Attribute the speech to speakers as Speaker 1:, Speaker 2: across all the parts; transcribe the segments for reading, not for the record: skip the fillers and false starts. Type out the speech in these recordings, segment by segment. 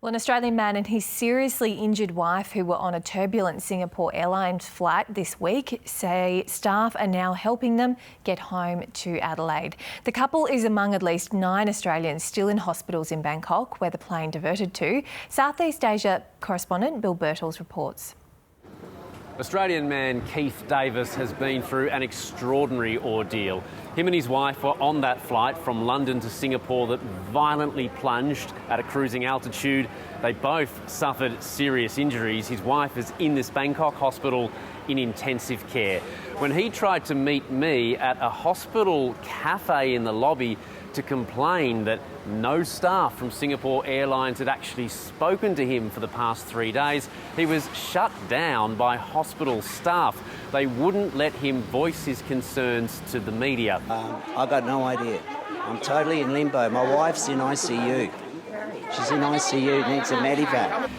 Speaker 1: Well, an Australian man and his seriously injured wife who were on a turbulent Singapore Airlines flight this week say staff are now helping them get home to Adelaide. The couple is among at least 9 Australians still in hospitals in Bangkok, where the plane diverted to. Southeast Asia correspondent Bill Birtles reports.
Speaker 2: Australian man Keith Davis has been through an extraordinary ordeal. Him and his wife were on that flight from London to Singapore that violently plunged at a cruising altitude. They both suffered serious injuries. His wife is in this Bangkok hospital in intensive care. When he tried to meet me at a hospital cafe in the lobby to complain that no staff from Singapore Airlines had actually spoken to him for the past 3 days, he was shut down by hospital staff. They wouldn't let him voice his concerns to the media.
Speaker 3: I got no idea. I'm totally in limbo. My wife's in ICU. She's in ICU, needs a medevac.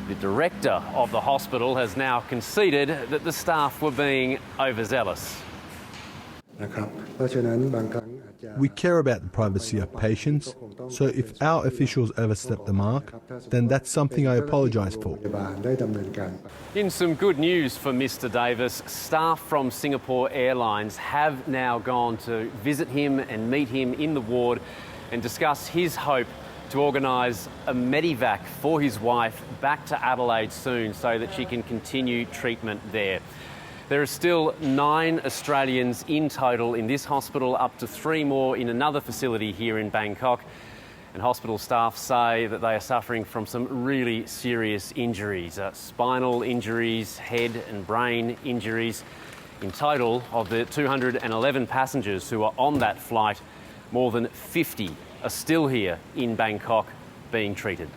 Speaker 2: The director of the hospital has now conceded that the staff were being overzealous.
Speaker 4: We care about the privacy of patients, so if our officials overstep the mark, then that's something I apologise for.
Speaker 2: In some good news for Mr Davis, staff from Singapore Airlines have now gone to visit him and meet him in the ward and discuss his hope to organise a medevac for his wife back to Adelaide soon so that she can continue treatment there. There are still 9 Australians in total in this hospital, up to 3 more in another facility here in Bangkok. And hospital staff say that they are suffering from some really serious injuries, spinal injuries, head and brain injuries. In total, of the 211 passengers who are on that flight, more than 50 are still here in Bangkok being treated.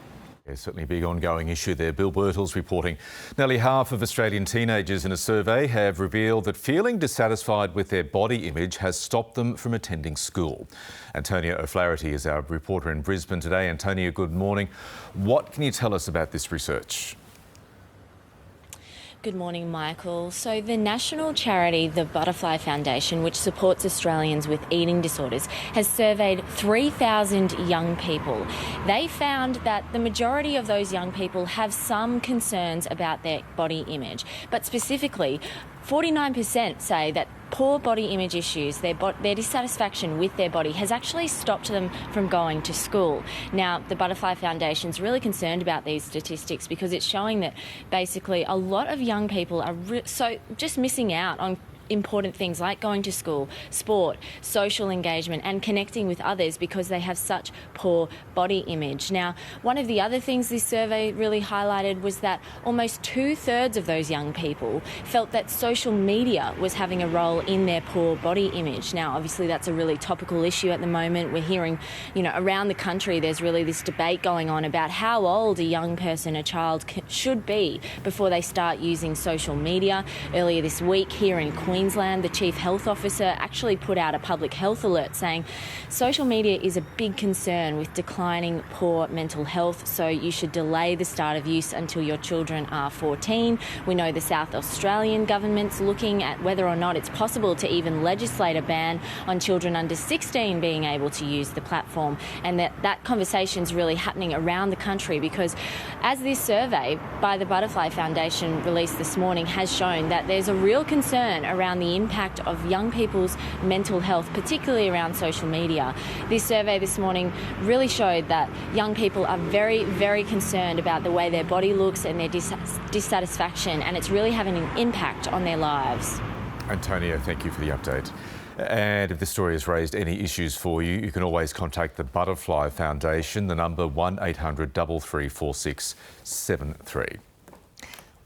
Speaker 5: Yeah, certainly a big ongoing issue there. Bill Birtles reporting. Nearly half of Australian teenagers in a survey have revealed that feeling dissatisfied with their body image has stopped them from attending school. Antonia O'Flaherty is our reporter in Brisbane today. Antonia, good morning. What can you tell us about this research?
Speaker 6: Good morning, Michael. So the national charity, the Butterfly Foundation, which supports Australians with eating disorders, has surveyed 3,000 young people. They found that the majority of those young people have some concerns about their body image, but specifically 49% say that poor body image issues, their dissatisfaction with their body has actually stopped them from going to school. Now, the Butterfly Foundation is really concerned about these statistics because it's showing that basically a lot of young people are just missing out on important things like going to school, sport, social engagement and connecting with others because they have such poor body image. Now, one of the other things this survey really highlighted was that almost 2/3 of those young people felt that social media was having a role in their poor body image. Now, obviously that's a really topical issue at the moment. We're hearing, around the country there's really this debate going on about how old a young person, a child, should be before they start using social media. Earlier this week here in Queensland, the Chief Health Officer actually put out a public health alert saying social media is a big concern with declining poor mental health, so you should delay the start of use until your children are 14. We know the South Australian government's looking at whether or not it's possible to even legislate a ban on children under 16 being able to use the platform, and that conversation's really happening around the country because as this survey by the Butterfly Foundation released this morning has shown that there's a real concern around the impact of young people's mental health, particularly around social media. This survey this morning really showed that young people are very, very concerned about the way their body looks and their dissatisfaction, and it's really having an impact on their lives.
Speaker 5: Antonio, thank you for the update. And if this story has raised any issues for you, you can always contact the Butterfly Foundation, the number 1800 334673.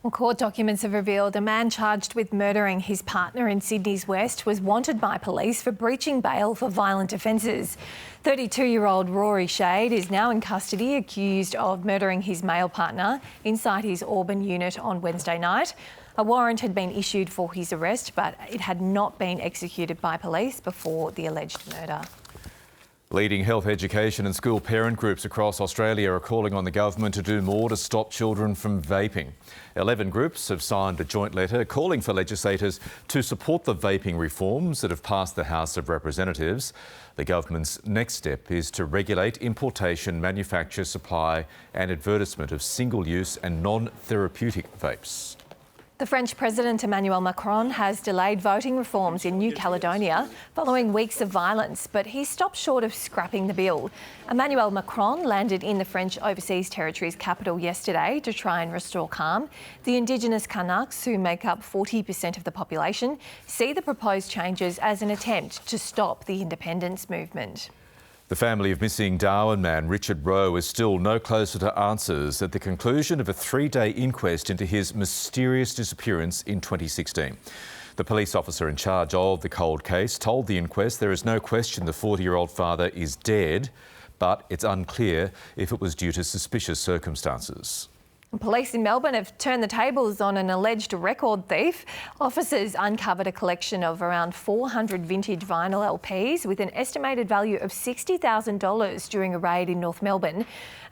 Speaker 1: Well, court documents have revealed a man charged with murdering his partner in Sydney's West was wanted by police for breaching bail for violent offences. 32-year-old Rory Shade is now in custody, accused of murdering his male partner inside his Auburn unit on Wednesday night. A warrant had been issued for his arrest, but it had not been executed by police before the alleged murder.
Speaker 5: Leading health, education and school parent groups across Australia are calling on the government to do more to stop children from vaping. 11 groups have signed a joint letter calling for legislators to support the vaping reforms that have passed the House of Representatives. The government's next step is to regulate importation, manufacture, supply and advertisement of single-use and non-therapeutic vapes.
Speaker 1: The French President Emmanuel Macron has delayed voting reforms in New Caledonia following weeks of violence, but he stopped short of scrapping the bill. Emmanuel Macron landed in the French Overseas Territories capital yesterday to try and restore calm. The Indigenous Kanaks, who make up 40% of the population, see the proposed changes as an attempt to stop the independence movement.
Speaker 5: The family of missing Darwin man Richard Roe is still no closer to answers at the conclusion of a 3-day inquest into his mysterious disappearance in 2016. The police officer in charge of the cold case told the inquest there is no question the 40-year-old father is dead, but it's unclear if it was due to suspicious circumstances.
Speaker 1: Police in Melbourne have turned the tables on an alleged record thief. Officers uncovered a collection of around 400 vintage vinyl LPs with an estimated value of $60,000 during a raid in North Melbourne.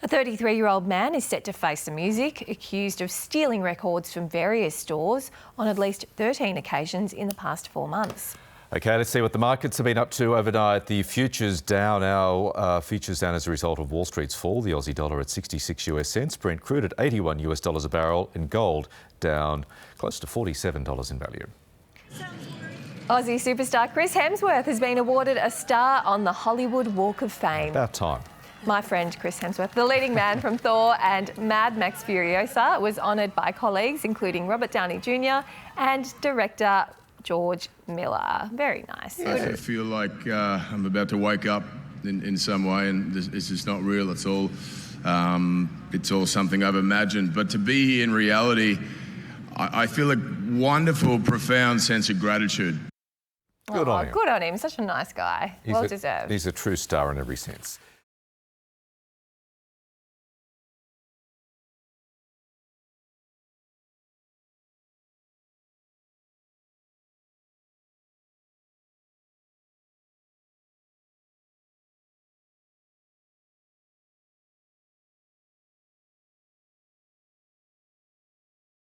Speaker 1: A 33-year-old man is set to face the music, accused of stealing records from various stores on at least 13 occasions in the past 4 months.
Speaker 5: OK, let's see what the markets have been up to overnight. The futures down futures down as a result of Wall Street's fall. The Aussie dollar at 66 US cents, Brent crude at $81 a barrel, and gold down close to $47 in value.
Speaker 1: Aussie superstar Chris Hemsworth has been awarded a star on the Hollywood Walk of Fame.
Speaker 5: About time.
Speaker 1: My friend Chris Hemsworth, the leading man from Thor and Mad Max Furiosa, was honoured by colleagues including Robert Downey Jr. and director George Miller. Very nice.
Speaker 7: I feel like I'm about to wake up in some way, and it's just not real. It's all something I've imagined. But to be here in reality, I feel a wonderful, profound sense of gratitude.
Speaker 5: Good on him.
Speaker 1: Good on him. Such a nice guy. Well deserved.
Speaker 5: He's a true star in every sense.